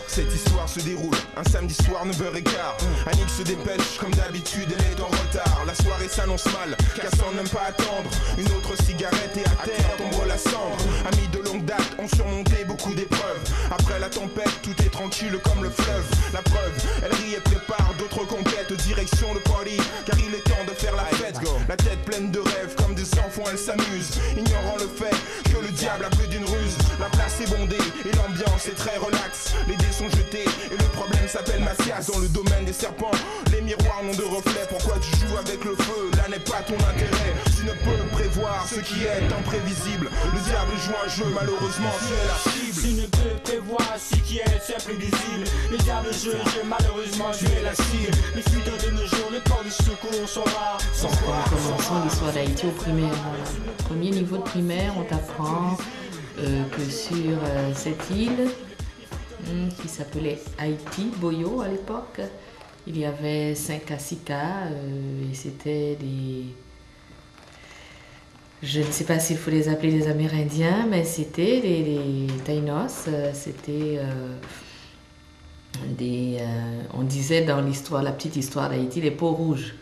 Cette histoire se déroule un samedi soir 9h15. Annick se dépêche comme d'habitude, elle est en retard. La soirée s'annonce mal, Cassandre n'aime pas attendre. Une autre cigarette et à terre tombe la cendre. Amis de longue date ont surmonté beaucoup d'épreuves. Après la tempête, tout est tranquille comme le fleuve. La preuve, elle rit et prépare d'autres conquêtes. Direction le party, car il est temps de faire la fête. La tête pleine de rêves, comme des enfants elle s'amuse, ignorant le fait que le diable a plus d'une ruse. La place est bondée et l'ambiance est très relaxe. Les dés sont jetés et le problème s'appelle Mathias. Dans le domaine des serpents, les miroirs n'ont de reflet. Pourquoi tu joues avec le feu? Là n'est pas ton intérêt. Tu ne peux prévoir ce qui est imprévisible. Le diable joue un jeu, malheureusement tu es la cible. Tu ne peux prévoir ce qui est imprévisible. Le diable joue un jeu, malheureusement tu es la cible. Les fuites de nos jours, le corps du secours sont rares. Commençons l'histoire d'Haïti au primaire. Premier niveau de primaire, on t'apprend que sur cette île qui s'appelait Haïti, Boyo à l'époque, il y avait 5 à 6 cas et c'était des... Je ne sais pas s'il faut les appeler des Amérindiens, mais c'était des Taïnos, c'était on disait dans l'histoire, la petite histoire d'Haïti, les peaux rouges.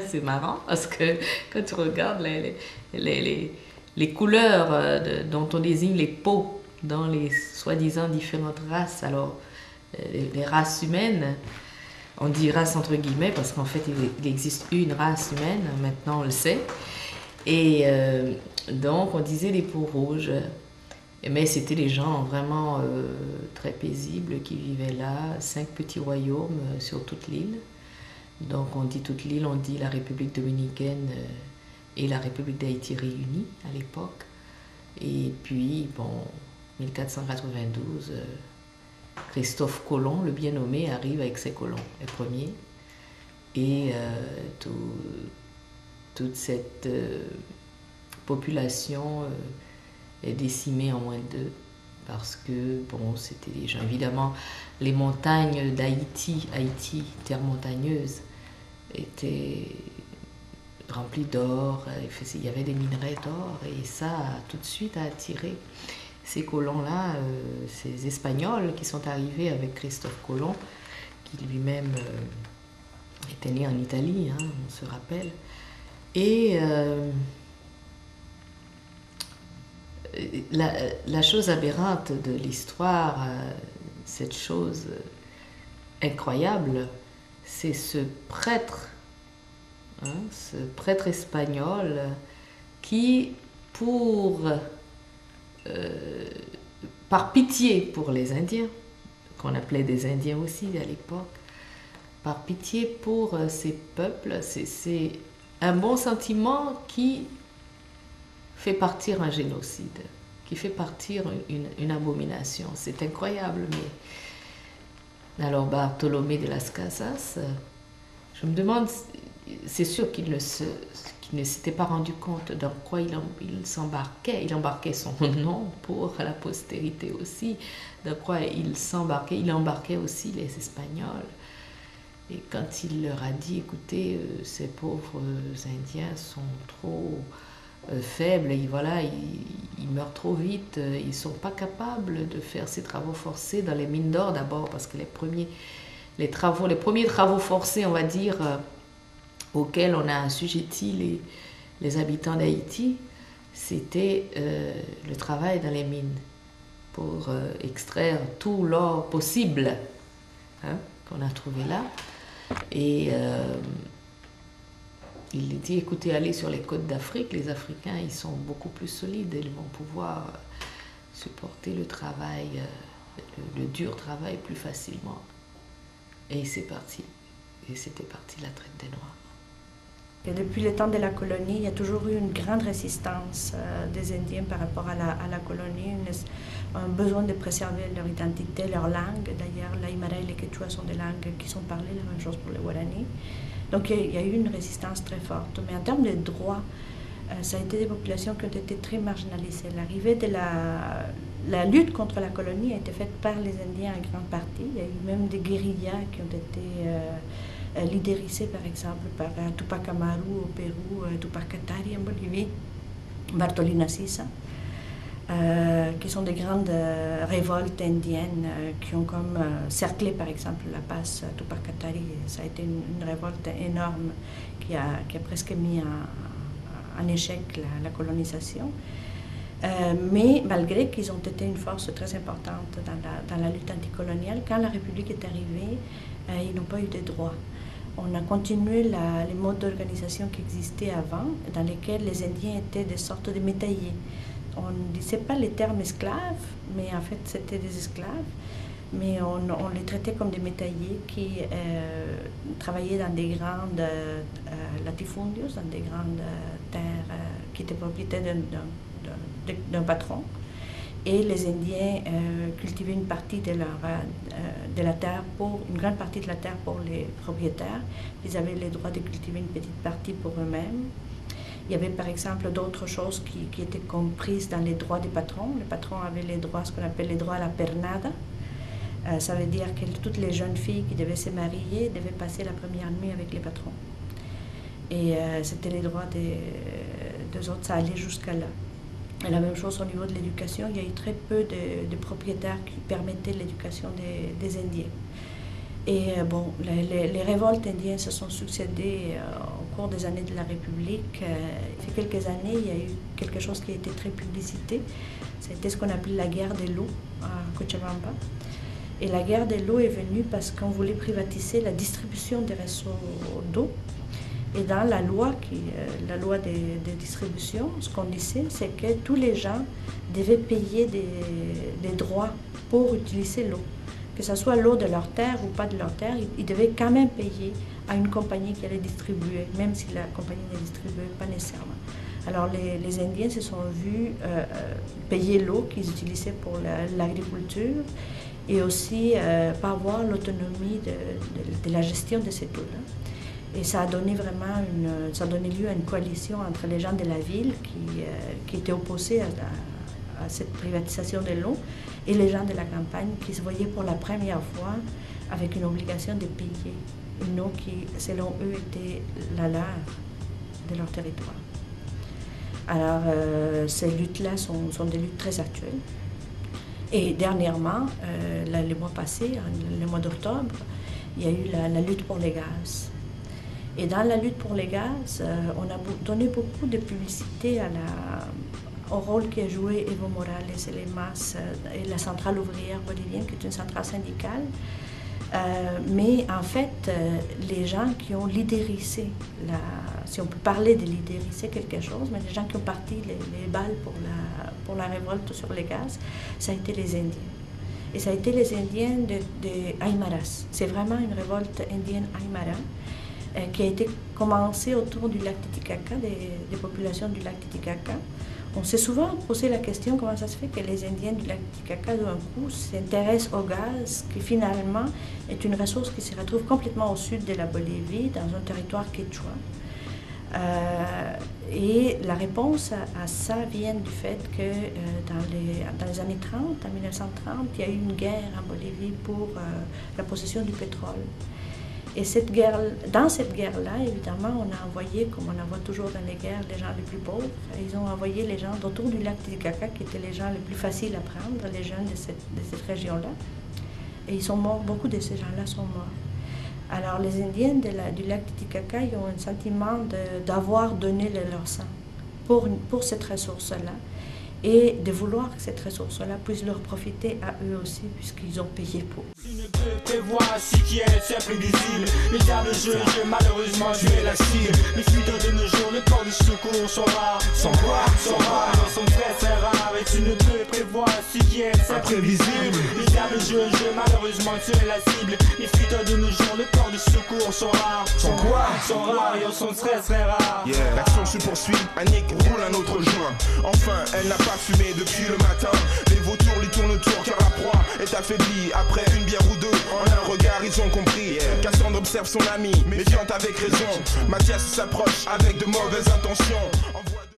C'est marrant parce que quand tu regardes les couleurs dont on désigne les peaux dans les soi-disant différentes races, alors les races humaines, on dit race entre guillemets parce qu'en fait il existe une race humaine, maintenant on le sait, et donc on disait les peaux rouges. Mais c'était des gens vraiment très paisibles qui vivaient là, 5 petits royaumes sur toute l'île. Donc on dit toute l'île, on dit la République dominicaine et la République d'Haïti réunies à l'époque. Et puis, bon, 1492, Christophe Colomb, le bien nommé, arrive avec ses colons, les premiers. Et toute cette population est décimée en moins de 2 parce que, bon, c'était des gens, évidemment, les montagnes d'Haïti, Haïti, terre montagneuse, étaient remplies d'or, il y avait des minerais d'or et ça tout de suite a attiré ces colons-là, ces Espagnols qui sont arrivés avec Christophe Colomb, qui lui-même était né en Italie, hein, on se rappelle. Et la chose aberrante de l'histoire, cette chose incroyable, c'est ce prêtre espagnol qui, par pitié pour les Indiens, qu'on appelait des Indiens aussi à l'époque, par pitié pour ces peuples, c'est un bon sentiment qui fait partir un génocide, qui fait partir une abomination. C'est incroyable, mais... Alors Bartolomé de las Casas, je me demande, c'est sûr qu'il ne s'était pas rendu compte dans quoi il s'embarquait. Il embarquait son nom pour la postérité aussi, dans quoi il s'embarquait. Il embarquait aussi les Espagnols. Et quand il leur a dit, écoutez, ces pauvres Indiens sont trop faibles, et voilà, ils meurent trop vite, ils ne sont pas capables de faire ces travaux forcés dans les mines d'or d'abord, parce que les premiers travaux forcés, on va dire, auxquels on a assujetti les habitants d'Haïti, c'était le travail dans les mines pour extraire tout l'or possible, hein, qu'on a trouvé là. Et il dit, écoutez, allez sur les côtes d'Afrique, les Africains, ils sont beaucoup plus solides, ils vont pouvoir supporter le travail, le dur travail plus facilement. Et c'est parti. Et c'était parti la traite des Noirs. que depuis le temps de la colonie, il y a toujours eu une grande résistance des Indiens par rapport à la colonie, un besoin de préserver leur identité, leur langue. D'ailleurs, l'Aymara et le Quechua sont des langues qui sont parlées, la même chose pour les Guarani. Donc il y a eu une résistance très forte. Mais en termes de droits, ça a été des populations qui ont été très marginalisées. L'arrivée de la lutte contre la colonie a été faite par les Indiens en grande partie. Il y a eu même des guérillas qui ont été leaderisées, par exemple, par Tupac Amaru au Pérou, Tupac Katari en Bolivie, Bartolina Sisa, qui sont des grandes révoltes indiennes qui ont comme cerclé, par exemple, la passe Tupac Katari. Ça a été une révolte énorme qui a presque mis en échec la colonisation. Mais malgré qu'ils ont été une force très importante dans la lutte anticoloniale, quand la République est arrivée, ils n'ont pas eu de droits. On a continué les modes d'organisation qui existaient avant, dans lesquels les Indiens étaient des sortes de métayers. On ne disait pas les termes esclaves, mais en fait c'était des esclaves, mais on les traitait comme des métayers qui travaillaient dans des grandes latifundios, dans des grandes terres qui étaient propriétés d'un patron. Et les Indiens cultivaient une partie de la terre une grande partie de la terre pour les propriétaires. Ils avaient le droit de cultiver une petite partie pour eux-mêmes. Il y avait par exemple d'autres choses qui étaient comprises dans les droits des patrons. Les patrons avaient les droits, ce qu'on appelle les droits à la pernada. Ça veut dire que toutes les jeunes filles qui devaient se marier devaient passer la première nuit avec les patrons. Et c'était les droits des autres, ça allait jusqu'à là. Et la même chose au niveau de l'éducation, il y a eu très peu de propriétaires qui permettaient l'éducation des Indiens. Et bon, les révoltes indiennes se sont succédées au cours des années de la République. Il y a quelques années, il y a eu quelque chose qui a été très publicité. C'était ce qu'on appelait la guerre de l'eau à Cochabamba. Et la guerre de l'eau est venue parce qu'on voulait privatiser la distribution des réseaux d'eau. Et dans la loi de distribution, ce qu'on disait, c'est que tous les gens devaient payer des droits pour utiliser l'eau. Que ce soit l'eau de leur terre ou pas de leur terre, ils devaient quand même payer à une compagnie qui allait distribuer, même si la compagnie ne distribuait pas nécessairement. Alors les Indiens se sont vus payer l'eau qu'ils utilisaient pour l'agriculture et aussi pas avoir l'autonomie de la gestion de cette eau-là. Et ça a donné lieu à une coalition entre les gens de la ville qui étaient opposés à cette privatisation de l'eau et les gens de la campagne qui se voyaient pour la première fois avec une obligation de payer une eau qui, selon eux, était la leur de leur territoire. Alors, ces luttes-là sont des luttes très actuelles. Et dernièrement, le mois passé, le mois d'octobre, il y a eu la lutte pour les gaz. Et dans la lutte pour les gaz, on a donné beaucoup de publicité au rôle qu'a joué Evo Morales et les masses et la centrale ouvrière bolivienne, qui est une centrale syndicale. Mais en fait, les gens qui ont leaderisé, si on peut parler de leaderiser quelque chose, mais les gens qui ont parti les balles pour la révolte sur les gaz, ça a été les Indiens. Et ça a été les Indiens de Aymaras. C'est vraiment une révolte indienne Aymara qui a été commencée autour du lac Titicaca, des populations du lac Titicaca. On s'est souvent posé la question comment ça se fait que les Indiens du lac Titicaca, d'un coup, s'intéressent au gaz, qui finalement est une ressource qui se retrouve complètement au sud de la Bolivie, dans un territoire quechua. Et la réponse à ça vient du fait que dans les années 30, en 1930, il y a eu une guerre en Bolivie pour la possession du pétrole. Et dans cette guerre-là, évidemment, on a envoyé, comme on envoie toujours dans les guerres, les gens les plus pauvres. Et ils ont envoyé les gens autour du lac Titicaca, qui étaient les gens les plus faciles à prendre, les jeunes de cette région-là. Et ils sont morts, beaucoup de ces gens-là sont morts. Alors les Indiens du lac Titicaca, ils ont un sentiment d'avoir donné leur sang pour cette ressource-là. et de vouloir que cette ressource-là puisse leur profiter à eux aussi, puisqu'ils ont payé pour. Tu ne peux prévoir si qui est simple et visible. Les diables jeu, malheureusement tu es la cible. Les fuites de nos jours, le port du secours sont rares. Sont rares, ils sont très rares. Et tu ne peux prévoir si qui est simple et visible. Les diables jeu, malheureusement tu es la cible. Les fuites de nos jours, le port du secours sont rares. Sont rares, ils sont très rares. Yeah. L'action se poursuit, Annick roule un autre joint. Enfin, elle n'a pas fumé depuis le matin. Les vautours lui tournent autour car la proie est affaiblie. Après une bière ou deux, en un regard ils ont compris. Cassandre observe son ami, méfiante avec raison. Mathias s'approche avec de mauvaises intentions.